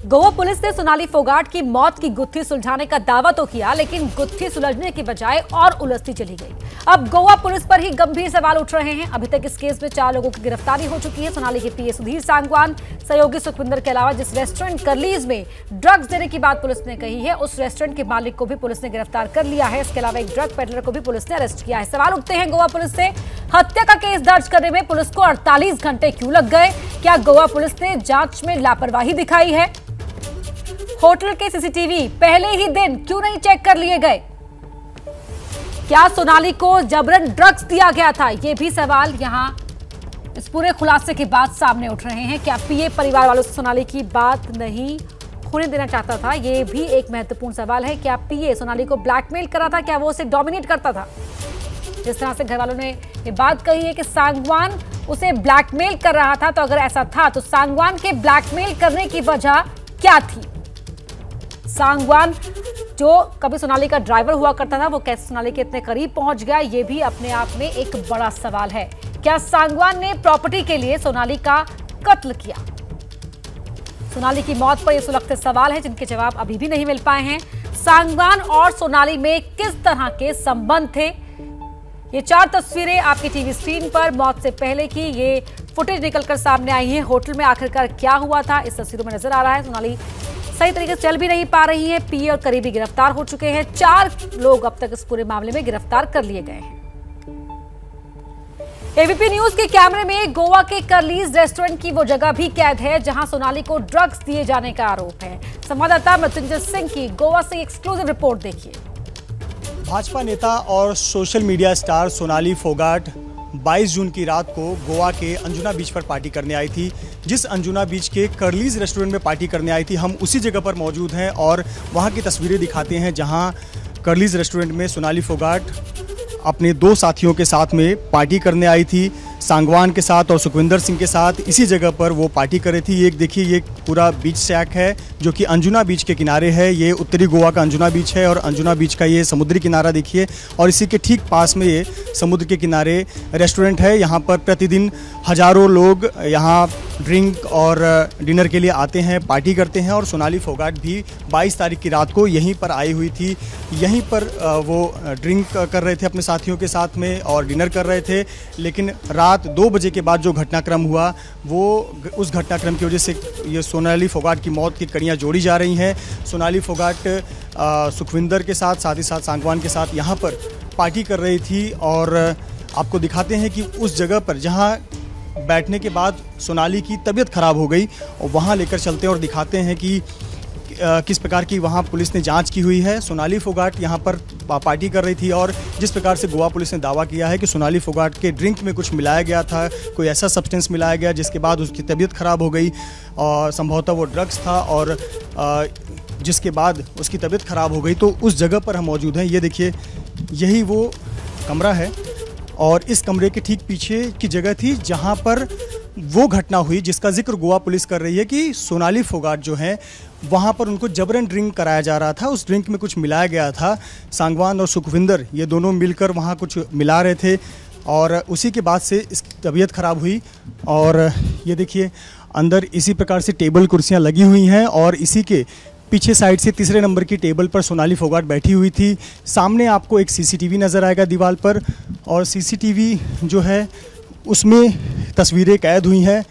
Goa police ने सोनाली फोगाट की मौत की गुत्थी सुलझाने का दावा तो किया, लेकिन गुत्थी सुलझने की बजाय और उलझती चली गई। अब गोवा पुलिस पर ही गंभीर सवाल उठ रहे हैं। अभी तक इस केस में 4 लोगों की गिरफ्तारी हो चुकी है। सोनाली के पीए सुधीर सांगवान, सहयोगी सुखविंदर के अलावा जिस रेस्टोरेंट कर्लीज में ड्रग्स देने की बात पुलिस ने कही है, उस रेस्टोरेंट के मालिक को भी पुलिस ने गिरफ्तार कर लिया है। इसके अलावा एक ड्रग पेडलर को भी पुलिस ने अरेस्ट किया है। सवाल उठते हैं गोवा पुलिस से, हत्या का केस दर्ज करने में पुलिस को 48 घंटे क्यों लग गए? क्या गोवा पुलिस ने जांच में लापरवाही दिखाई है? होटल के सीसीटीवी पहले ही दिन क्यों नहीं चेक कर लिए गए? क्या सोनाली को जबरन ड्रग्स दिया गया था? ये भी सवाल यहां इस पूरे खुलासे के बाद सामने उठ रहे हैं। क्या पीए परिवार वालों से सोनाली की बात नहीं होने देना चाहता था? ये भी एक महत्वपूर्ण सवाल है। क्या पीए सोनाली को ब्लैकमेल कर रहा था? क्या वो उसे डोमिनेट करता था? जिस तरह से घर वालों ने ये बात कही है कि सांगवान उसे ब्लैकमेल कर रहा था, तो अगर ऐसा था तो सांगवान के ब्लैकमेल करने की वजह क्या थी? सांगवान जो कभी सोनाली का ड्राइवर हुआ करता था, वो कैसे सोनाली के इतने करीब पहुंच गया, ये भी अपने आप में एक बड़ा सवाल है। क्या सांगवान ने प्रॉपर्टी के लिए सोनाली का कत्ल किया? सोनाली की मौत पर ये सुलगते सवाल हैं जिनके जवाब अभी भी नहीं मिल पाए हैं। सांगवान और सोनाली में किस तरह के संबंध थे? ये 4 तस्वीरें आपकी टीवी स्क्रीन पर मौत से पहले की ये फुटेज निकलकर सामने आई है। होटल में आखिरकार क्या हुआ था, इस तस्वीरों में नजर आ रहा है। सोनाली सही तरीके से चल भी नहीं पा रही है। पीए और करीबी गिरफ्तार हो चुके हैं। 4 लोग अब तक इस पूरे मामले में गिरफ्तार कर लिए गए हैं। एबीपी न्यूज के कैमरे में गोवा के कर्लीज रेस्टोरेंट की वो जगह भी कैद है जहां सोनाली को ड्रग्स दिए जाने का आरोप है। संवाददाता मृत्युंजय सिंह की गोवा से एक्सक्लूसिव रिपोर्ट देखिए। भाजपा नेता और social media star Sonali Phogat 22 जून की रात को गोवा के अंजुना बीच पर पार्टी करने आई थी। जिस अंजुना बीच के कर्लीज रेस्टोरेंट में पार्टी करने आई थी, हम उसी जगह पर मौजूद हैं और वहां की तस्वीरें दिखाते हैं जहां कर्लीज रेस्टोरेंट में सोनाली फोगाट अपने 2 साथियों के साथ में पार्टी करने आई थी। सांगवान के साथ और सुखविंदर सिंह के साथ इसी जगह पर वो पार्टी कर रही थी। एक देखिए, ये पूरा बीच सैक है जो कि अंजुना बीच के किनारे है। ये उत्तरी गोवा का अंजुना बीच है और अंजुना बीच का ये समुद्री किनारा देखिए, और इसी के ठीक पास में ये समुद्र के किनारे रेस्टोरेंट है। यहाँ पर प्रतिदिन हजारों लोग यहाँ ड्रिंक और डिनर के लिए आते हैं, पार्टी करते हैं। और सोनाली फोगाट भी 22 तारीख की रात को यहीं पर आई हुई थी। यहीं पर वो ड्रिंक कर रहे थे अपने साथियों के साथ में और डिनर कर रहे थे। लेकिन रात 2 बजे के बाद जो घटनाक्रम हुआ, वो उस घटनाक्रम की वजह से ये सोनाली फोगाट की मौत की कड़ियाँ जोड़ी जा रही हैं। सोनाली फोगाट सुखविंदर के साथ ही साथ सांगवान के साथ यहाँ पर पार्टी कर रही थी। और आपको दिखाते हैं कि उस जगह पर जहाँ बैठने के बाद सोनाली की तबीयत खराब हो गई, और वहाँ लेकर चलते हैं और दिखाते हैं कि किस प्रकार की वहाँ पुलिस ने जांच की हुई है। सोनाली फोगाट यहाँ पर पार्टी कर रही थी और जिस प्रकार से गोवा पुलिस ने दावा किया है कि सोनाली फोगाट के ड्रिंक में कुछ मिलाया गया था, कोई ऐसा सब्सटेंस मिलाया गया जिसके बाद उसकी तबीयत खराब हो गई और संभवतः वो ड्रग्स था, और जिसके बाद उसकी तबीयत खराब हो गई। तो उस जगह पर हम मौजूद हैं। ये देखिए, यही वो कमरा है और इस कमरे के ठीक पीछे की जगह थी जहाँ पर वो घटना हुई जिसका जिक्र गोवा पुलिस कर रही है कि सोनाली फोगाट जो है वहाँ पर उनको जबरन ड्रिंक कराया जा रहा था। उस ड्रिंक में कुछ मिलाया गया था। सांगवान और सुखविंदर ये दोनों मिलकर वहाँ कुछ मिला रहे थे और उसी के बाद से इसकी तबीयत खराब हुई। और ये देखिए, अंदर इसी प्रकार से टेबल कुर्सियाँ लगी हुई हैं और इसी के पीछे साइड से 3रे नंबर की टेबल पर सोनाली फोगाट बैठी हुई थी। सामने आपको एक सीसीटीवी नज़र आएगा दीवार पर, और सीसीटीवी जो है उसमें तस्वीरें कैद हुई हैं।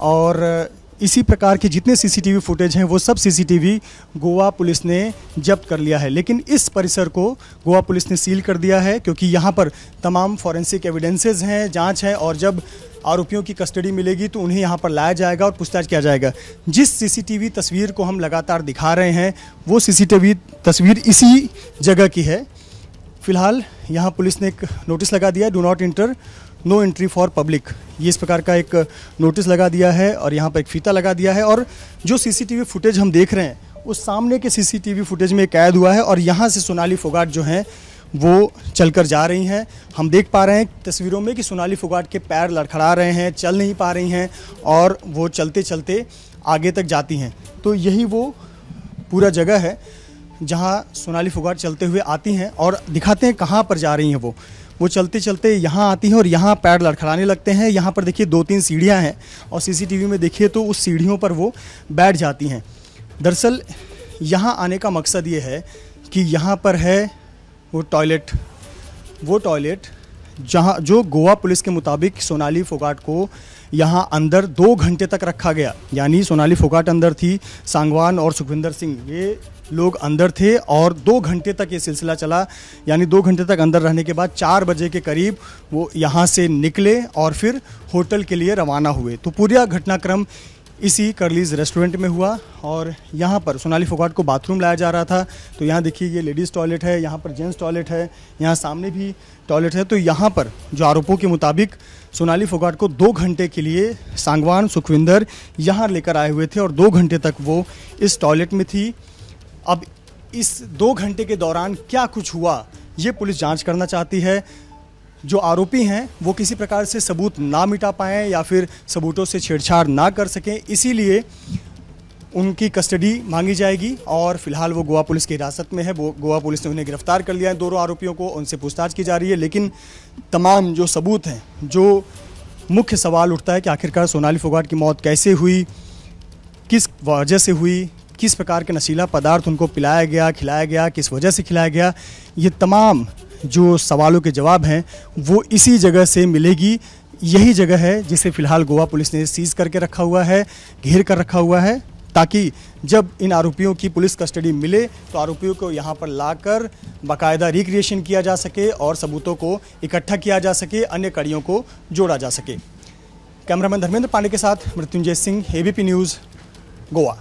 और इसी प्रकार के जितने सीसीटीवी फुटेज हैं वो सब सीसीटीवी गोवा पुलिस ने जब्त कर लिया है। लेकिन इस परिसर को गोवा पुलिस ने सील कर दिया है क्योंकि यहाँ पर तमाम फॉरेंसिक एविडेंसेस हैं, जांच है, और जब आरोपियों की कस्टडी मिलेगी तो उन्हें यहाँ पर लाया जाएगा और पूछताछ किया जाएगा। जिस सीसीटीवी तस्वीर को हम लगातार दिखा रहे हैं वो सीसीटीवी तस्वीर इसी जगह की है। फिलहाल यहाँ पुलिस ने एक नोटिस लगा दिया है, do not enter, no entry for public. ये इस प्रकार का एक नोटिस लगा दिया है और यहाँ पर एक फीता लगा दिया है। और जो सीसीटीवी फुटेज हम देख रहे हैं उस सामने के सीसीटीवी फुटेज में कैद हुआ है और यहाँ से सोनाली फोगाट जो हैं वो चलकर जा रही हैं। हम देख पा रहे हैं तस्वीरों में कि सोनाली फोगाट के पैर लड़खड़ा रहे हैं, चल नहीं पा रही हैं और वो चलते चलते आगे तक जाती हैं। तो यही वो पूरा जगह है जहां सोनाली फोगाट चलते हुए आती हैं और दिखाते हैं कहां पर जा रही हैं। वो चलते चलते यहाँ आती हैं और यहाँ पैर लड़खड़ाने लगते हैं। यहाँ पर देखिए 2-3 सीढ़ियाँ हैं और सीसीटीवी में देखिए तो उस सीढ़ियों पर वो बैठ जाती हैं। दरअसल यहाँ आने का मकसद ये है कि यहाँ पर है वो टॉयलेट जहाँ जो गोवा पुलिस के मुताबिक सोनाली फोगाट को यहाँ अंदर 2 घंटे तक रखा गया। यानी सोनाली फोगाट अंदर थी, सांगवान और सुखविंदर सिंह ये लोग अंदर थे और 2 घंटे तक ये सिलसिला चला। यानी 2 घंटे तक अंदर रहने के बाद 4 बजे के करीब वो यहाँ से निकले और फिर होटल के लिए रवाना हुए। तो पूरा घटनाक्रम इसी कर्लीज रेस्टोरेंट में हुआ और यहाँ पर सोनाली फोगाट को बाथरूम लाया जा रहा था। तो यहाँ देखिए ये लेडीज़ टॉयलेट है, यहाँ पर जेंट्स टॉयलेट है, यहाँ सामने भी टॉयलेट है। तो यहाँ पर जो आरोपों के मुताबिक सोनाली फोगाट को 2 घंटे के लिए सांगवान सुखविंदर यहाँ लेकर आए हुए थे और 2 घंटे तक वो इस टॉयलेट में थी। अब इस 2 घंटे के दौरान क्या कुछ हुआ ये पुलिस जांच करना चाहती है। जो आरोपी हैं वो किसी प्रकार से सबूत ना मिटा पाएँ या फिर सबूतों से छेड़छाड़ ना कर सकें, इसीलिए उनकी कस्टडी मांगी जाएगी और फिलहाल वो गोवा पुलिस की हिरासत में है। वो गोवा पुलिस ने उन्हें गिरफ्तार कर लिया है, दोनों आरोपियों को, उनसे पूछताछ की जा रही है। लेकिन तमाम जो सबूत हैं, जो मुख्य सवाल उठता है कि आखिरकार सोनाली फोगाट की मौत कैसे हुई, किस वजह से हुई, किस प्रकार के नशीला पदार्थ उनको पिलाया गया, खिलाया गया, किस वजह से खिलाया गया, ये तमाम जो सवालों के जवाब हैं वो इसी जगह से मिलेगी। यही जगह है जिसे फ़िलहाल गोवा पुलिस ने सीज़ करके रखा हुआ है, घेर कर रखा हुआ है, ताकि जब इन आरोपियों की पुलिस कस्टडी मिले तो आरोपियों को यहाँ पर लाकर बाकायदा रिक्रिएशन किया जा सके और सबूतों को इकट्ठा किया जा सके, अन्य कड़ियों को जोड़ा जा सके। कैमरामैन धर्मेंद्र पांडे के साथ मृत्युंजय सिंह, एबीपी न्यूज़, गोवा।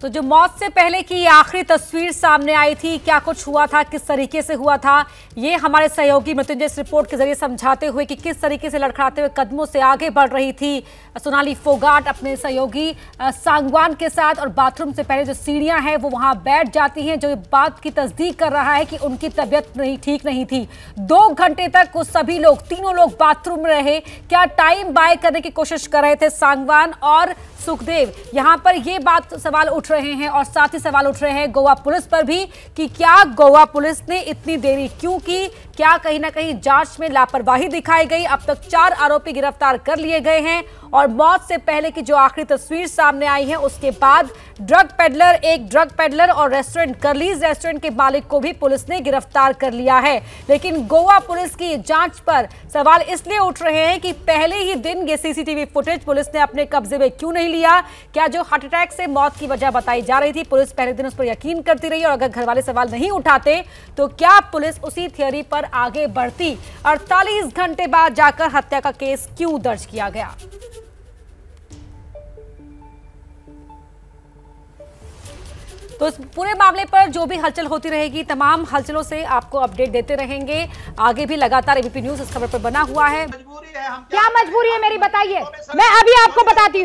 तो जो मौत से पहले की आखिरी तस्वीर सामने आई थी, क्या कुछ हुआ था, किस तरीके से हुआ था, ये हमारे सहयोगी मृत्युंजय इस रिपोर्ट के जरिए समझाते हुए कि किस तरीके से लड़खड़ाते हुए कदमों से आगे बढ़ रही थी सोनाली फोगाट अपने सहयोगी सांगवान के साथ, और बाथरूम से पहले जो सीढ़ियां हैं वो वहां बैठ जाती हैं, जो बात की तस्दीक कर रहा है कि उनकी तबीयत ठीक नहीं थी। 2 घंटे तक वो सभी लोग, तीनों लोग बाथरूम में रहे। क्या टाइम बाय करने की कोशिश कर रहे थे सांगवान और सुखदेव? यहाँ पर ये बात सवाल उठ रहे हैं और साथ ही सवाल उठ रहे हैं गोवा पुलिस पर भी कि क्या गोवा पुलिस ने इतनी देरी क्यों की, क्या कहीं ना कहीं जांच में लापरवाही दिखाई गई। अब तक 4 आरोपी गिरफ्तार कर लिए गए हैं और मौत से पहले की जो आखिरी तस्वीर सामने आई है उसके बाद एक ड्रग पेडलर और रेस्टोरेंट कर्लीज रेस्टोरेंट के मालिक को भी पुलिस ने गिरफ्तार कर लिया है। लेकिन गोवा पुलिस की जांच पर सवाल इसलिए उठ रहे हैं कि पहले ही दिन ये सीसीटीवी फुटेज पुलिस ने अपने कब्जे में क्यों नहीं लिया। क्या जो हार्ट अटैक से मौत की वजह बताई जा रही थी, पुलिस पहले दिन उस पर यकीन करती रही और अगर घर वाले सवाल नहीं उठाते तो क्या पुलिस उसी थियरी पर आगे बढ़ती? 48 घंटे बाद जाकर हत्या का केस क्यों दर्ज किया गया? तो इस पूरे मामले पर जो भी हलचल होती रहेगी, तमाम हलचलों से आपको अपडेट देते रहेंगे। आगे भी लगातार एबीपी न्यूज़ इस खबर पर बना हुआ है। क्या मजबूरी है मेरी, बताइए। मैं अभी आपको बताती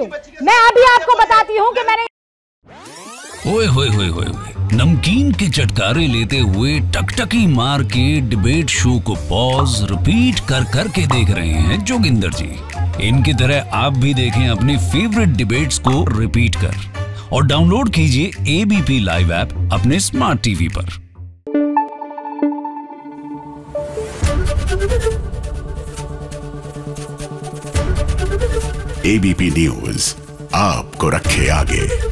हूँ कि मैंने ओए होए होए होए नमकीन के चटकारे लेते हुए टकटकी मार के डिबेट शो को पॉज रिपीट कर करके देख रहे हैं जोगिंदर जी। इनकी तरह आप भी देखें अपनी फेवरेट डिबेट्स को रिपीट कर और डाउनलोड कीजिए एबीपी लाइव ऐप अपने स्मार्ट टीवी पर। एबीपी न्यूज़ आपको रखे आगे।